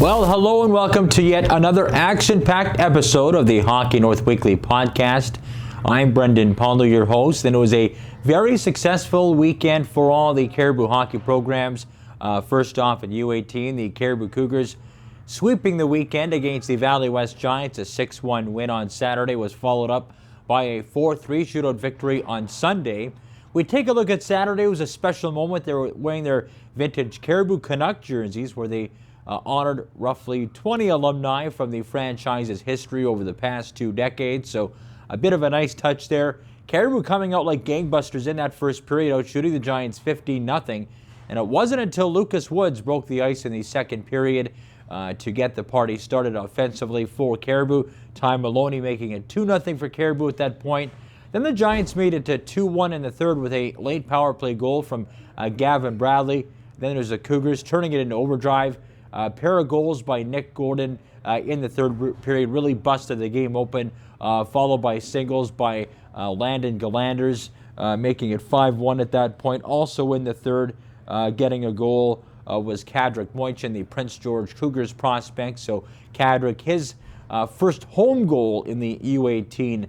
Well, hello and welcome to yet another action-packed episode of the Hockey North Weekly podcast. I'm Brendan Paulo, your host, and it was a very successful weekend for all the Caribou hockey programs. First off, in U18, the Caribou Cougars sweeping the weekend against the Valley West Giants. A 6-1 win on Saturday was followed up by a 4-3 shootout victory on Sunday. We take a look at Saturday. It was a special moment. They were wearing their vintage Caribou Canuck jerseys where they honored roughly 20 alumni from the franchise's history over the past 2 decades. So a bit of a nice touch there. Caribou coming out like gangbusters in that first period, out shooting the Giants 15-0. And it wasn't until Lucas Woods broke the ice in the second period to get the party started offensively for Caribou. Ty Maloney making it 2-0 for Caribou at that point. Then the Giants made it to 2-1 in the third with a late power play goal from Gavin Bradley. Then there's the Cougars turning it into overdrive. A pair of goals by Nick Gordon in the third period really busted the game open, followed by singles by Landon Galanders, making it 5-1 at that point. Also in the third, getting a goal was Kadrick Moinchin, the Prince George Cougars prospect. So Kadrick, his first home goal in the U18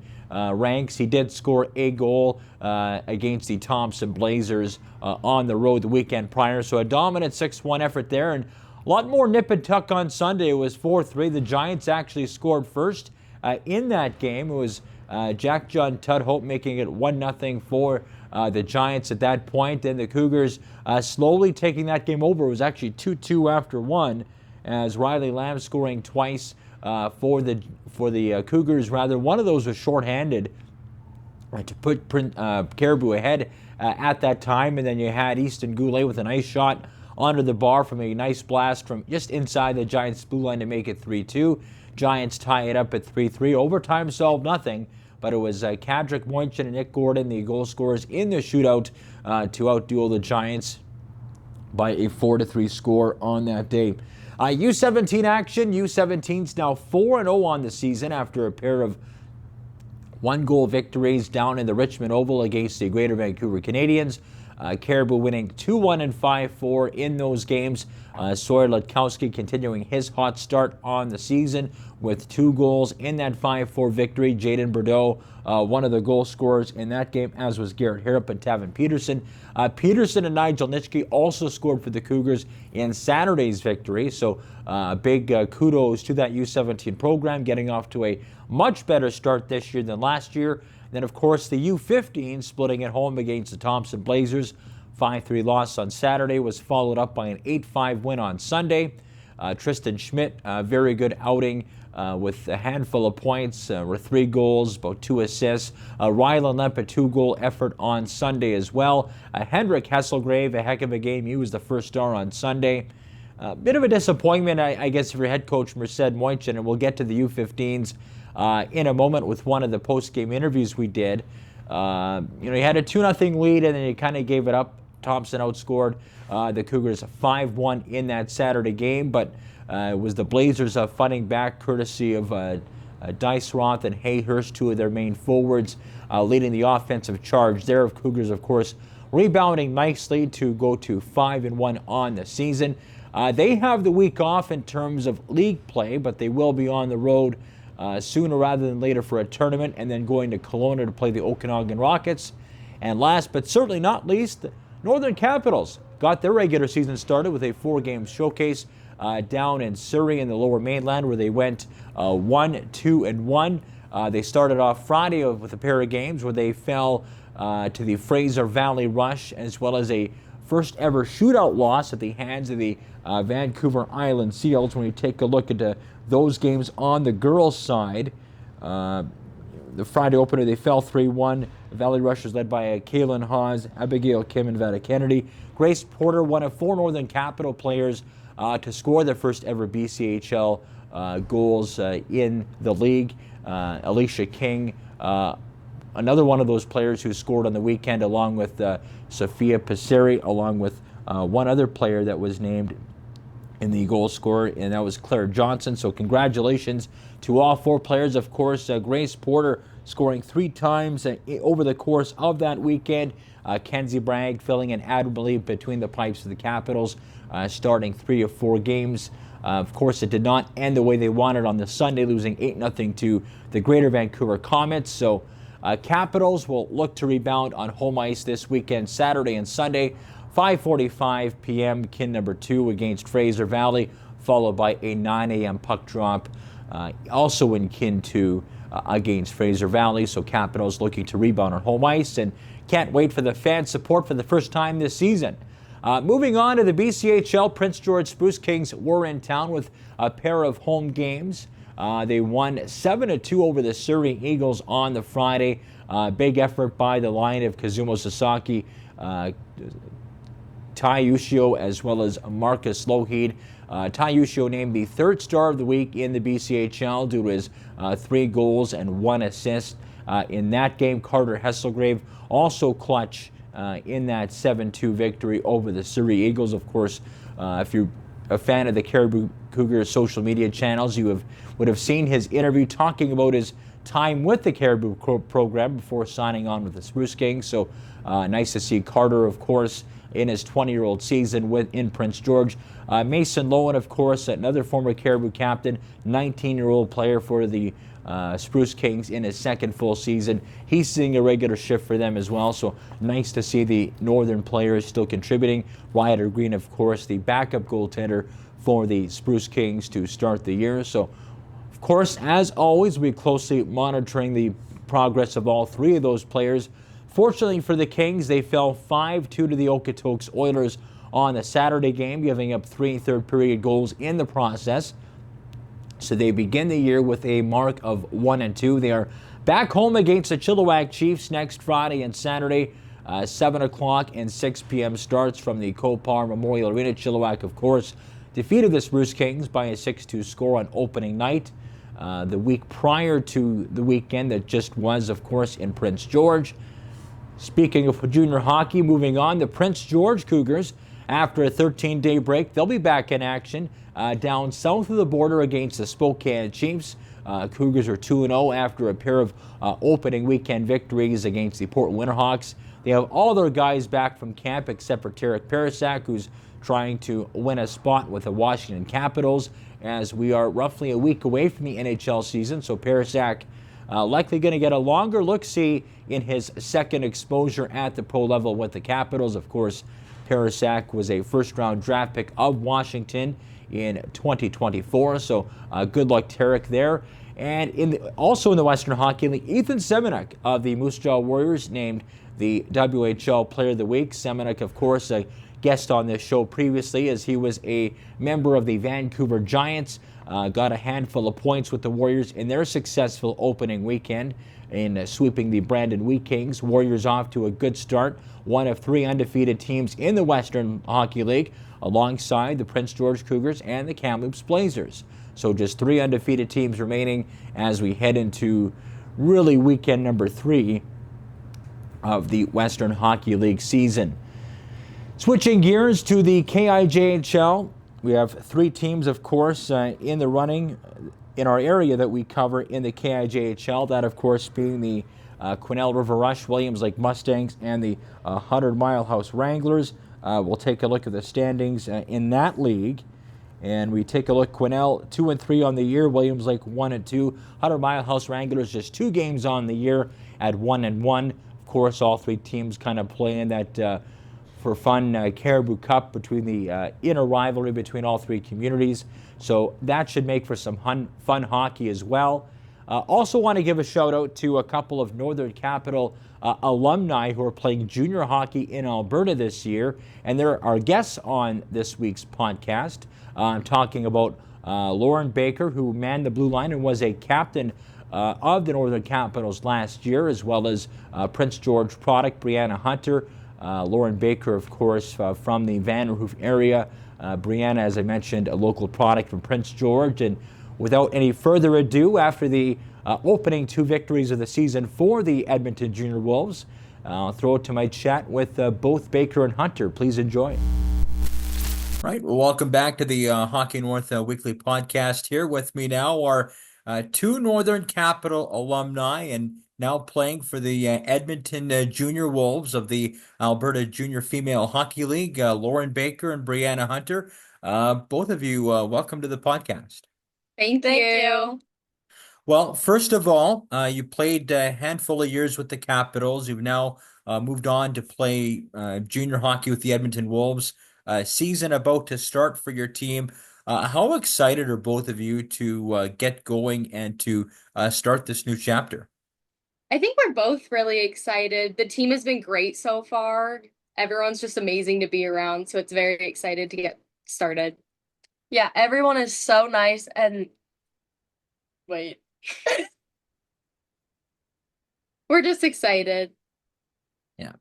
ranks. He did score a goal against the Thompson Blazers on the road the weekend prior. So a dominant 6-1 effort there. And a lot more nip and tuck on Sunday. It was 4-3. The Giants actually scored first in that game. It was Jack John Tudhope making it 1-0 for the Giants at that point. Then the Cougars slowly taking that game over. It was actually 2-2 after one, as Riley Lamb scoring twice for the Cougars. Rather, one of those was shorthanded to put Caribou ahead at that time. And then you had Easton Goulet with a nice shot under the bar from a nice blast from just inside the Giants' blue line to make it 3-2. Giants tie it up at 3-3. Overtime solved nothing, but it was Kadrick Moinchin and Nick Gordon, the goal scorers in the shootout, to outduel the Giants by a 4-3 score on that day. U17 action. U17's now 4-0 on the season after a pair of one-goal victories down in the Richmond Oval against the Greater Vancouver Canadians. Caribou winning 2-1 and 5-4 in those games. Sawyer Letkowski continuing his hot start on the season with 2 goals in that 5-4 victory. Jaden Bordeaux, one of the goal scorers in that game, as was Garrett Harrop and Tavin Peterson. Peterson and Nigel Nitschke also scored for the Cougars in Saturday's victory. So big kudos to that U17 program, getting off to a much better start this year than last year. Then, of course, the U15 splitting at home against the Thompson Blazers. 5-3 loss on Saturday was followed up by an 8-5 win on Sunday. Tristan Schmidt, very good outing with a handful of points, with 3 goals, about 2 assists. Rylan Lemp, a 2-goal effort on Sunday as well. Hendrik Hesselgrave, a heck of a game. He was the first star on Sunday. A bit of a disappointment, I guess, for head coach Merced Moinchin, and we'll get to the U15s in a moment with one of the post-game interviews we did. He had a 2-0 lead and then he kind of gave it up. Thompson outscored the Cougars 5-1 in that Saturday game, but it was the Blazers fighting back courtesy of Dice Roth and Hayhurst, 2 of their main forwards, leading the offensive charge there. Of Cougars, of course, rebounding nicely to go to 5-1 on the season. They have the week off in terms of league play, but they will be on the road sooner rather than later for a tournament, and then going to Kelowna to play the Okanagan Rockets. And last but certainly not least, the Northern Capitals got their regular season started with a 4-game showcase down in Surrey in the Lower Mainland, where they went 1-2-1. They started off Friday with a pair of games where they fell to the Fraser Valley Rush, as well as a first ever shootout loss at the hands of the Vancouver Island Seals. When you take a look at those games on the girls' side, the Friday opener, they fell 3-1. The Valley Rushers led by Kaylin Hawes, Abigail Kim, and Vada Kennedy. Grace Porter, one of 4 Northern Capital players to score their first ever BCHL goals in the league. Alicia King, another one of those players who scored on the weekend, along with Sophia Passeri, along with one other player that was named in the goal scorer, and that was Claire Johnson. So congratulations to all 4 players. Of course, Grace Porter scoring 3 times over the course of that weekend. Kenzie Bragg filling in admirably between the pipes of the Capitals, starting 3 of 4 games Of course, it did not end the way they wanted on the Sunday, losing 8-0 to the Greater Vancouver Comets. So Capitals will look to rebound on home ice this weekend, Saturday and Sunday, 5:45 p.m. kin number 2 against Fraser Valley, followed by a 9 a.m. puck drop also in kin 2 against Fraser Valley. So Capitals looking to rebound on home ice and can't wait for the fan support for the first time this season. Moving on to the BCHL, Prince George Spruce Kings were in town with a pair of home games. They won 7-2 over the Surrey Eagles on the Friday. Big effort by the line of Kazumo Sasaki, Tai Ushio, as well as Marcus Lougheed. Tai Ushio named the third star of the week in the BCHL due to his 3 goals and 1 assist. In that game, Carter Hesselgrave also clutch in that 7-2 victory over the Surrey Eagles. Of course, if you're a fan of the Caribou Cougars social media channels, you would have seen his interview talking about his time with the Caribou program before signing on with the Spruce Kings. So nice to see Carter, of course, in his 20-year-old season in Prince George. Mason Lowen, of course, another former Caribou captain, 19-year-old player for the Spruce Kings in his second full season. He's seeing a regular shift for them as well, so nice to see the Northern players still contributing. Ryder Green, of course, the backup goaltender for the Spruce Kings to start the year. So, of course, as always, we're closely monitoring the progress of all 3 of those players. Fortunately for the Kings, they fell 5-2 to the Okotoks Oilers on the Saturday game, giving up 3 third-period goals in the process. So they begin the year with a mark of 1-2. They are back home against the Chilliwack Chiefs next Friday and Saturday, 7 o'clock and 6 p.m. starts from the Copar Memorial Arena. Chilliwack, of course, defeated the Spruce Kings by a 6-2 score on opening night. The week prior to the weekend that just was, of course, in Prince George. Speaking of junior hockey, moving on, the Prince George Cougars, after a 13-day break, they'll be back in action down south of the border against the Spokane Chiefs. Cougars are 2-0 after a pair of opening weekend victories against the Portland Winterhawks. They have all their guys back from camp except for Tarek Parasak, who's trying to win a spot with the Washington Capitals, as we are roughly a week away from the NHL season. So Parasak likely going to get a longer look-see in his second exposure at the pro level with the Capitals. Of course, Parasak was a first-round draft pick of Washington in 2024, so good luck, Tarek, there. And also in the Western Hockey League, Ethan Semenuk of the Moose Jaw Warriors named the WHL Player of the Week. Semenuk, of course, a guest on this show previously, as he was a member of the Vancouver Giants, got a handful of points with the Warriors in their successful opening weekend in sweeping the Brandon Wheat Kings. Warriors off to a good start, one of 3 undefeated teams in the Western Hockey League, alongside the Prince George Cougars and the Kamloops Blazers. So just 3 undefeated teams remaining as we head into really weekend number 3 of the Western Hockey League season. Switching gears to the KIJHL, we have 3 teams, of course, in the running in our area that we cover in the KIJHL. That, of course, being the Quesnel River Rush, Williams Lake Mustangs, and the 100 Mile House Wranglers. We'll take a look at the standings in that league. And we take a look, Quesnel 2-3 on the year, Williams Lake 1-2, 100 Mile House Wranglers just 2 games on the year at 1-1. Of course, all 3 teams kind of play in that for fun Caribou Cup between the inner rivalry between all 3 communities. So that should make for some fun hockey as well. Also want to give a shout out to a couple of Northern Capital alumni who are playing junior hockey in Alberta this year, and they're our guests on this week's podcast. I'm talking about Lauren Baker, who manned the blue line and was a captain of the Northern Capitals last year, as well as Prince George product Brianne Hunter. Lauren Baker, of course, from the Vanderhoof area. Brianne, as I mentioned, a local product from Prince George. And without any further ado, after the opening 2 victories of the season for the Edmonton Junior Wolves, I'll throw it to my chat with both Baker and Hunter. Please enjoy. All right, well, welcome back to the Hockey North Weekly Podcast. Here with me now are 2 Northern Capital alumni and now playing for the Edmonton Junior Wolves of the Alberta Junior Female Hockey League, Lauren Baker and Brianna Hunter. Both of you, welcome to the podcast. Thank you. Well, first of all, you played a handful of years with the Capitals. You've now moved on to play junior hockey with the Edmonton Wolves. Season about to start for your team. How excited are both of you to get going and to start this new chapter? I think we're both really excited. The team has been great so far. Everyone's just amazing to be around, so it's very excited to get started. Yeah, everyone is so nice and wait. We're just excited. Yeah.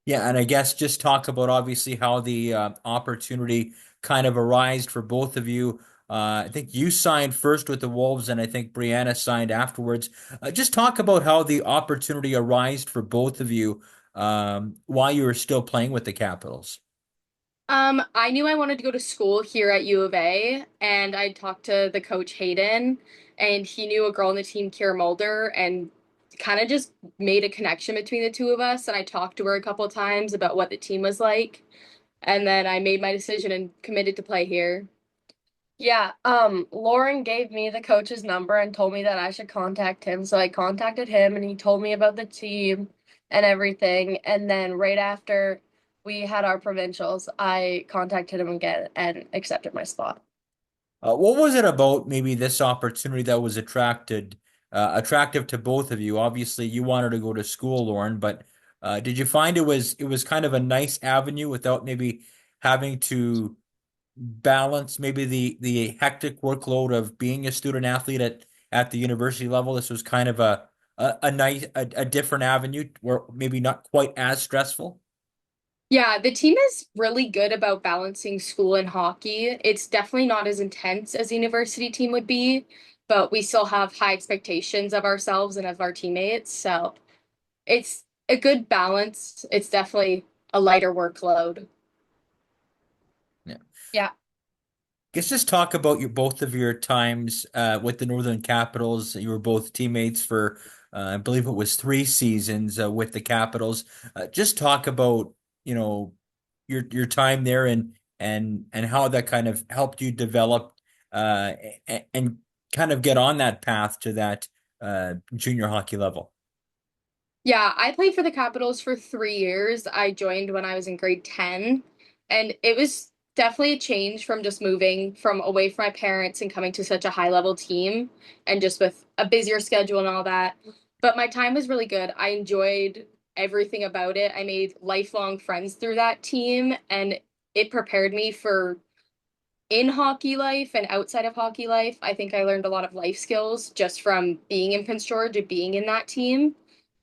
Yeah, and I guess just talk about obviously how the opportunity kind of arised for both of you. I think you signed first with the Wolves, and I think Brianna signed afterwards. Just talk about how the opportunity arised for both of you while you were still playing with the Capitals. I knew I wanted to go to school here at U of A, and I talked to the coach Hayden, and he knew a girl on the team, Kira Mulder, and kind of just made a connection between the two of us. And I talked to her a couple of times about what the team was like, and then I made my decision and committed to play here. Yeah, Lauren gave me the coach's number and told me that I should contact him. So I contacted him and he told me about the team and everything. And then right after we had our provincials, I contacted him again and accepted my spot. What was it about maybe this opportunity that was attractive to both of you? Obviously, you wanted to go to school, Lauren, but did you find it was kind of a nice avenue without maybe having to balance maybe the hectic workload of being a student athlete at the university level? This was kind of a nice a different avenue where maybe not quite as stressful. Yeah, the team is really good about balancing school and hockey. It's definitely not as intense as a university team would be, but we still have high expectations of ourselves and of our teammates. So it's a good balance. It's definitely a lighter workload. Yeah. Yeah. Guess just talk about your both of your times with the Northern Capitals. You were both teammates for I believe it was 3 seasons with the Capitals. Just talk about your time there and how that kind of helped you develop and kind of get on that path to that junior hockey level. Yeah, I played for the Capitals for 3 years. I joined when I was in grade 10, and it was definitely a change from just moving from away from my parents and coming to such a high level team and just with a busier schedule and all that. But my time was really good. I enjoyed everything about it. I made lifelong friends through that team, and it prepared me for in hockey life and outside of hockey life. I think I learned a lot of life skills just from being in Prince George and being in that team.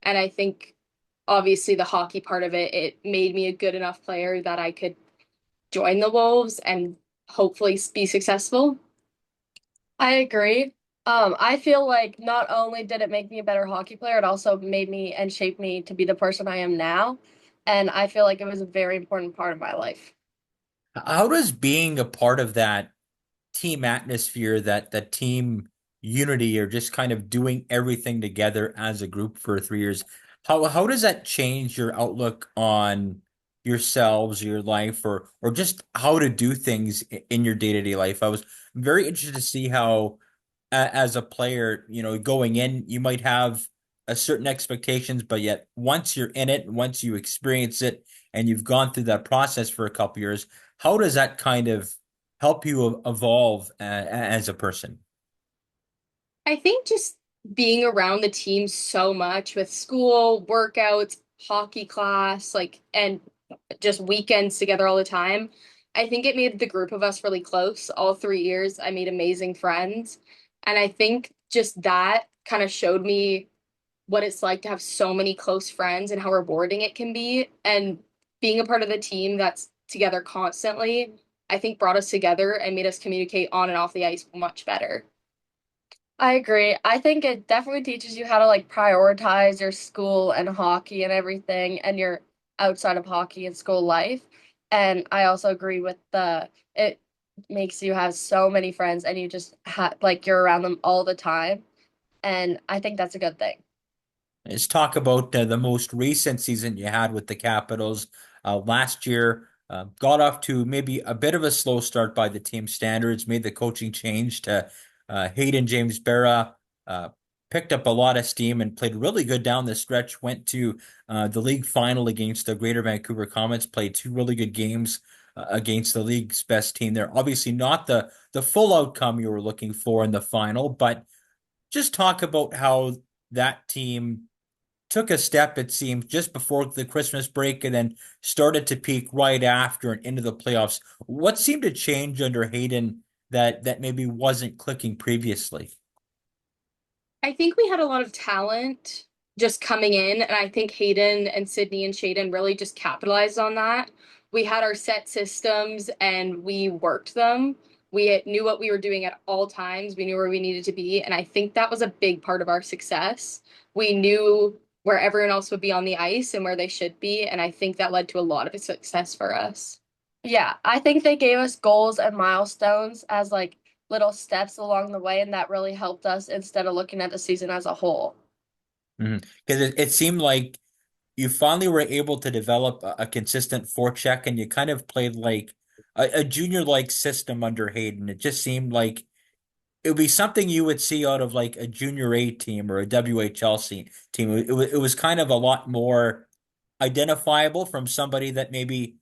And I think obviously the hockey part of it, it made me a good enough player that I could join the Wolves and hopefully be successful. I agree. I feel like not only did it make me a better hockey player, it also made me and shaped me to be the person I am now. And I feel like it was a very important part of my life. How does being a part of that team atmosphere, that team unity, or just kind of doing everything together as a group for 3 years. How does that change your outlook on yourselves, your life, or just how to do things in your day-to-day life? I was very interested to see how as a player, going in, you might have a certain expectations, but yet once you're in it, once you experience it, and you've gone through that process for a couple years, how does that kind of help you evolve as a person? I think just being around the team so much with school, workouts, hockey class, like, and just weekends together all the time. I think it made the group of us really close. All 3 years, I made amazing friends. And I think just that kind of showed me what it's like to have so many close friends and how rewarding it can be. And being a part of the team that's together constantly, I think brought us together and made us communicate on and off the ice much better. I agree. I think it definitely teaches you how to like prioritize your school and hockey and everything and your outside of hockey and school life. And I also agree with the it makes you have so many friends and you just have like you're around them all the time. And I think that's a good thing. Let's talk about the most recent season you had with the Capitals last year. Got off to maybe a bit of a slow start by the team standards, made the coaching change to Hayden James Barra, uh, picked up a lot of steam and played really good down the stretch, went to the league final against the Greater Vancouver Comets, played two really good games against the league's best team there. Obviously not the full outcome you were looking for in the final, but just talk about how that team took a step, it seemed, just before the Christmas break and then started to peak right after and into the playoffs. What seemed to change under Hayden that maybe wasn't clicking previously? I think we had a lot of talent just coming in, and I think Hayden and Sydney and Shaden really just capitalized on that. We had our set systems and we worked them. We knew what we were doing at all times. We knew where we needed to be, and I think that was a big part of our success. We knew where everyone else would be on the ice and where they should be, and I think that led to a lot of success for us. Yeah, I think they gave us goals and milestones as like little steps along the way, and that really helped us instead of looking at the season as a whole. Because it seemed like you finally were able to develop a consistent forecheck and you kind of played like a junior like system under Hayden. It just seemed like it would be something you would see out of like a junior A team or a WHL team. It was kind of a lot more identifiable from somebody that maybe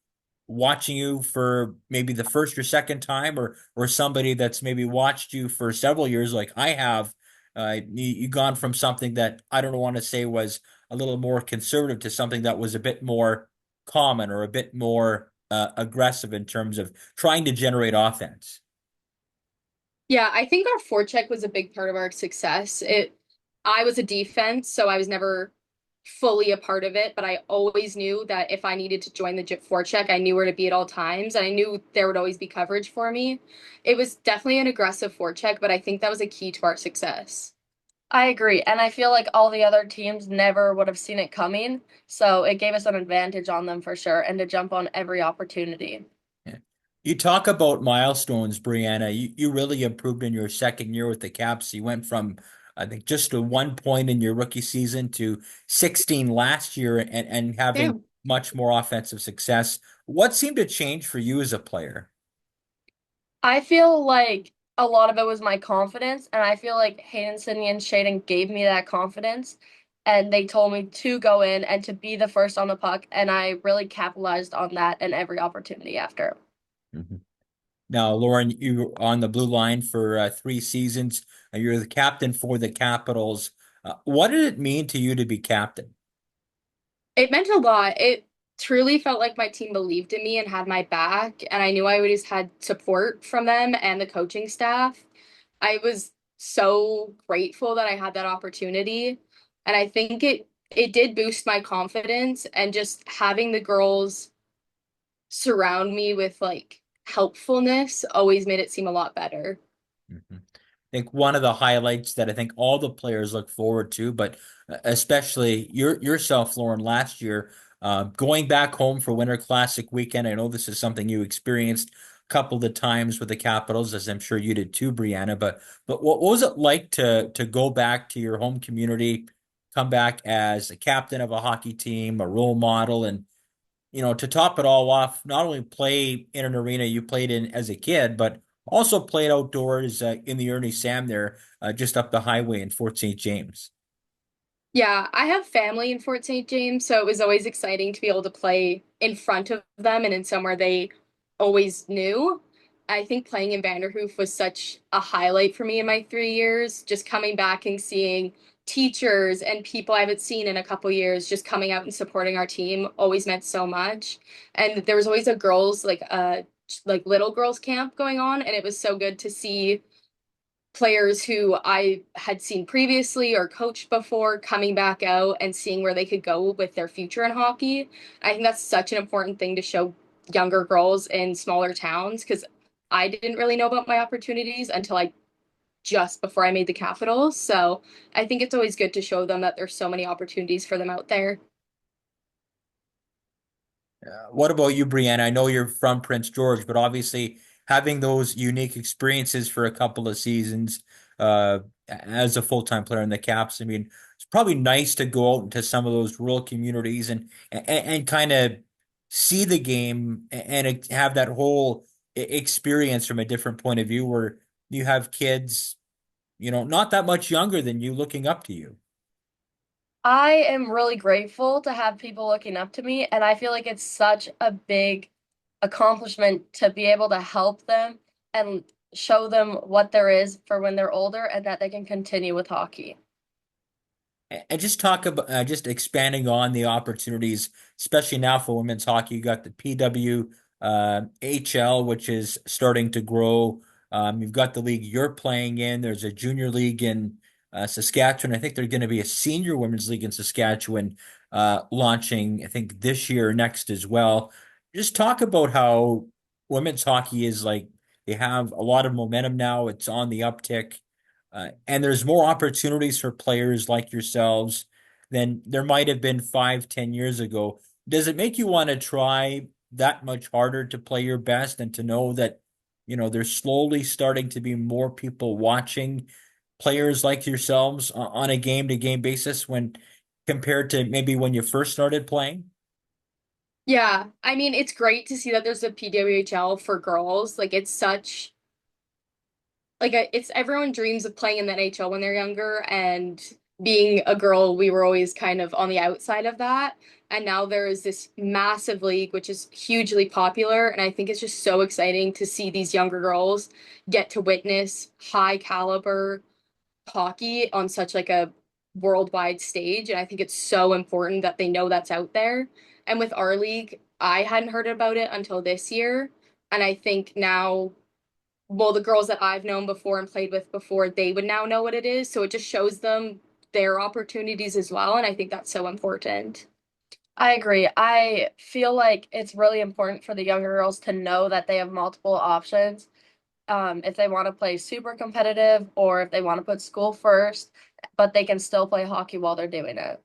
watching you for maybe the first or second time or somebody that's maybe watched you for several years like I have. You gone from something that I don't want to say was a little more conservative to something that was a bit more common or a bit more aggressive in terms of trying to generate offense. Yeah, I think our forecheck was a big part of our success. I was a defense, so I was never fully a part of it, but I always knew that if I needed to join the forecheck, I knew where to be at all times, and I knew there would always be coverage for me. It was definitely an aggressive forecheck, but I think that was a key to our success. I agree, and I feel like all the other teams never would have seen it coming, so it gave us an advantage on them for sure, and to jump on every opportunity. Yeah. You talk about milestones, Brianna. You really improved in your second year with the Caps. You went from, I think, just to 1 point in your rookie season to 16 last year and Yeah. having much more offensive success. What seemed to change for you as a player? I feel like a lot of it was my confidence, and I feel like Hayden, Sydney, and Shaden gave me that confidence, and they told me to go in and to be the first on the puck, and I really capitalized on that and every opportunity after. Mhm. Now, Lauren, you were on the blue line for 3 seasons. You're the captain for the Capitals. What did it mean to you to be captain? It meant a lot. It truly felt like my team believed in me and had my back, and I knew I always had support from them and the coaching staff. I was so grateful that I had that opportunity, and I think it did boost my confidence, and just having the girls surround me with like helpfulness always made it seem a lot better. Mhm. I think one of the highlights that I think all the players look forward to, but especially yourself, Lauren, last year, going back home for Winter Classic weekend. I know this is something you experienced a couple of times with the Capitals, as I'm sure you did too, Brianna. But what was it like to go back to your home community, come back as a captain of a hockey team, a role model, and to top it all off, not only play in an arena you played in as a kid, but also played outdoors in the Ernie Sam there, just up the highway in Fort St. James. Yeah, I have family in Fort St. James, so it was always exciting to be able to play in front of them and in somewhere they always knew. I think playing in Vanderhoof was such a highlight for me in my 3 years. Just coming back and seeing teachers and people I haven't seen in a couple years just coming out and supporting our team always meant so much. And there was always a girls like little girls camp going on, and it was so good to see players who I had seen previously or coached before coming back out and seeing where they could go with their future in hockey. I think that's such an important thing to show younger girls in smaller towns because I didn't really know about my opportunities until I just before I made the Capitals. So I think it's always good to show them that there's so many opportunities for them out there. What about you, Brianna? I know you're from Prince George, but obviously having those unique experiences for a couple of seasons as a full-time player in the Caps, I mean, it's probably nice to go out into some of those rural communities and kind of see the game and have that whole experience from a different point of view where you have kids, not that much younger than you looking up to you. I am really grateful to have people looking up to me, and I feel like it's such a big accomplishment to be able to help them and show them what there is for when they're older and that they can continue with hockey. And just talk about just expanding on the opportunities, especially now for women's hockey. You got the PW HL, which is starting to grow. You've got the league you're playing in. There's a junior league in Saskatchewan. I think there's going to be a senior women's league in Saskatchewan launching, I think, this year or next as well. Just talk about how women's hockey is like they have a lot of momentum now. It's on the uptick. And there's more opportunities for players like yourselves than there might have been 5, 10 years ago. Does it make you want to try that much harder to play your best and to know that, there's slowly starting to be more people watching players like yourselves on a game-to-game basis when compared to maybe when you first started playing? Yeah, I mean, it's great to see that there's a PWHL for girls. Like it's such it's everyone dreams of playing in the NHL when they're younger, and being a girl, we were always kind of on the outside of that. And now there is this massive league which is hugely popular, and I think it's just so exciting to see these younger girls get to witness high caliber hockey on such like a worldwide stage. And I think it's so important that they know that's out there. And with our league, I hadn't heard about it until this year, and I think now, well, the girls that I've known before and played with before, they would now know what it is. So it just shows them their opportunities as well. And I think that's so important. I agree. I feel like it's really important for the younger girls to know that they have multiple options. If they want to play super competitive or if they want to put school first, but they can still play hockey while they're doing it.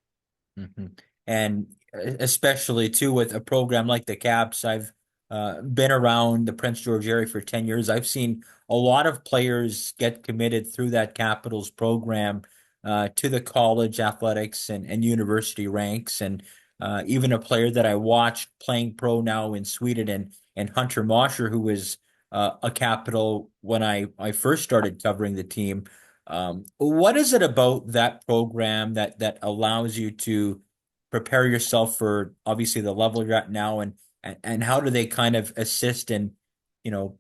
Mhm. And especially too with a program like the Caps, I've been around the Prince George area for 10 years. I've seen a lot of players get committed through that Capitals program to the college athletics and university ranks. And even a player that I watched playing pro now in Sweden and Hunter Mosher, who was a Capital when I first started covering the team. What is it about that program that allows you to prepare yourself for obviously the level you're at now and how do they kind of assist in, you know,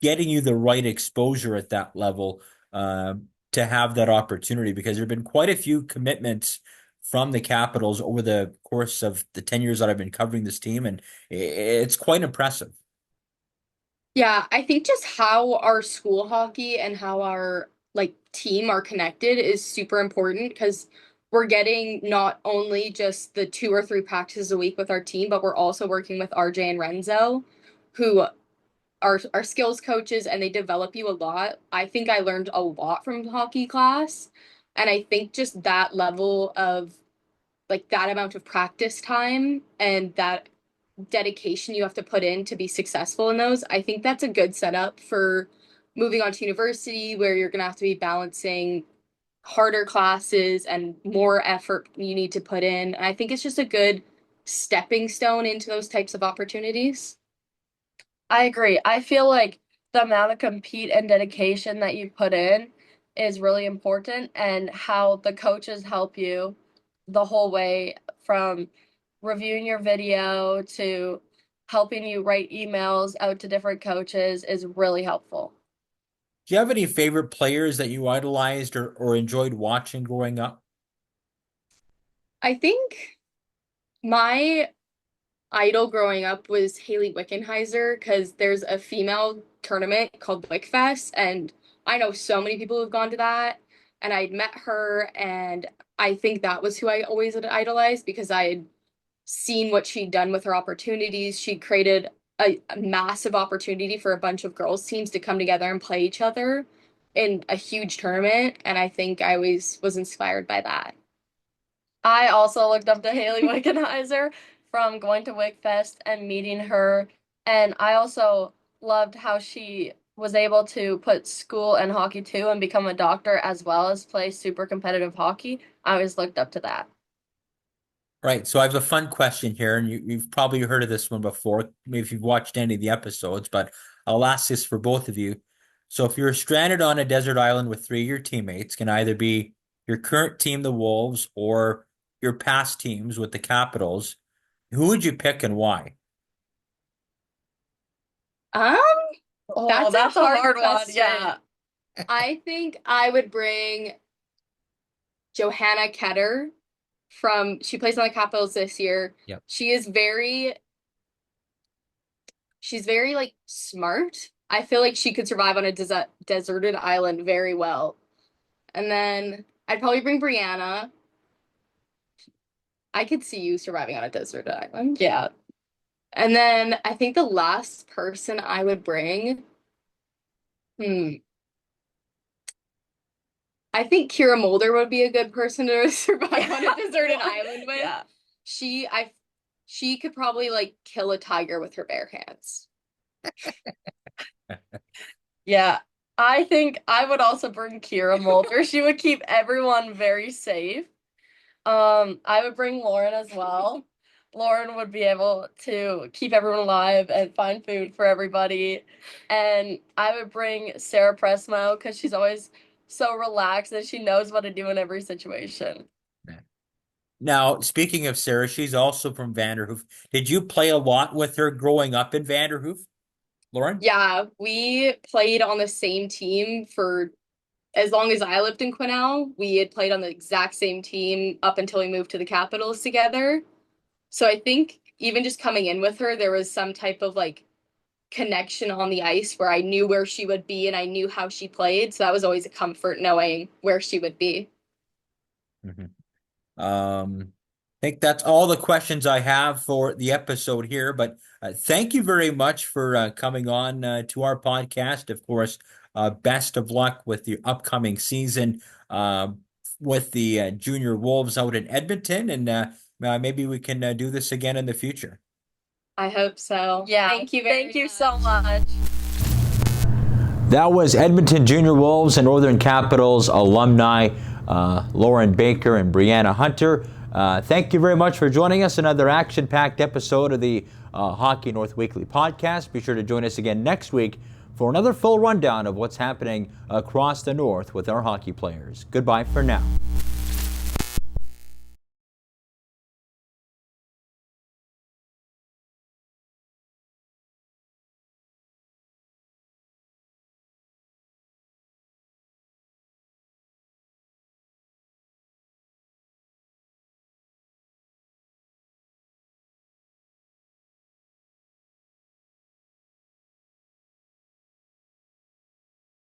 getting you the right exposure at that level to have that opportunity? Because there have been quite a few commitments from the Capitals over the course of the 10 years that I've been covering this team, and it's quite impressive. Yeah, I think just how our school hockey and how our like team are connected is super important because we're getting not only just the 2 or 3 practices a week with our team, but we're also working with RJ and Renzo, who are skills coaches, and they develop you a lot. I think I learned a lot from hockey class, and I think just that level of like that amount of practice time and that dedication you have to put in to be successful in those, I think that's a good setup for moving on to university where you're going to have to be balancing harder classes and more effort you need to put in. And I think it's just a good stepping stone into those types of opportunities. I agree. I feel like the amount of compete and dedication that you put in is really important, and how the coaches help you the whole way from reviewing your video to helping you write emails out to different coaches is really helpful. Do you have any favorite players that you idolized or enjoyed watching growing up? I think my idol growing up was Haley Wickenheiser because there's a female tournament called Wickfest, and I know so many people who've gone to that, and I'd met her, and I think that was who I always had idolized because I had seen what she'd done with her opportunities. She created a massive opportunity for a bunch of girls teams to come together and play each other in a huge tournament, and I think I always was inspired by that. I also looked up to Haley Wickenheiser from going to Wickfest and meeting her. And I also loved how she was able to put school and hockey too and become a doctor as well as play super competitive hockey. I always looked up to that. Right. So I have a fun question here, and you've probably heard of this one before, maybe if you've watched any of the episodes, but I'll ask this for both of you. So if you're stranded on a desert island with three of your teammates, can either be your current team, the Wolves, or your past teams with the Capitals, who would you pick and why? Um, Oh, that's a a hard hard one. question. Yeah. I think I would bring Johanna Ketter she plays on the Capitals this year. Yep. She's very like smart. I feel like she could survive on a deserted island very well. And then I'd probably bring Brianna. I could see you surviving on a deserted island. Yeah. And then I think the last person I would bring, I think Kira Mulder would be a good person to survive on a deserted island with. Yeah. She could probably like kill a tiger with her bare hands. Yeah. I think I would also bring Kira Mulder. She would keep everyone very safe. I would bring Lauren as well. Lauren would be able to keep everyone alive and find food for everybody. And I would bring Sarah Pressmo because she's always so relaxed and she knows what to do in every situation. Now, speaking of Sarah, she's also from Vanderhoof. Did you play a lot with her growing up in Vanderhoof, Lauren? Yeah, we played on the same team for as long as I lived in Quesnel. We had played on the exact same team up until we moved to the Capitals together. So I think even just coming in with her, there was some type of like connection on the ice where I knew where she would be and I knew how she played. So that was always a comfort knowing where she would be. I think that's all the questions I have for the episode here, but thank you very much for coming on to our podcast. Of course, best of luck with the upcoming season with the Junior Wolves out in Edmonton, and maybe we can do this again in the future. I hope so. Yeah. Thank you Thank you so much. That was Edmonton Junior Wolves and Northern Capitals alumni Lauren Baker and Brianna Hunter. Thank you very much for joining us. Another action-packed episode of the Hockey North Weekly podcast. Be sure to join us again next week for another full rundown of what's happening across the North with our hockey players. Goodbye for now.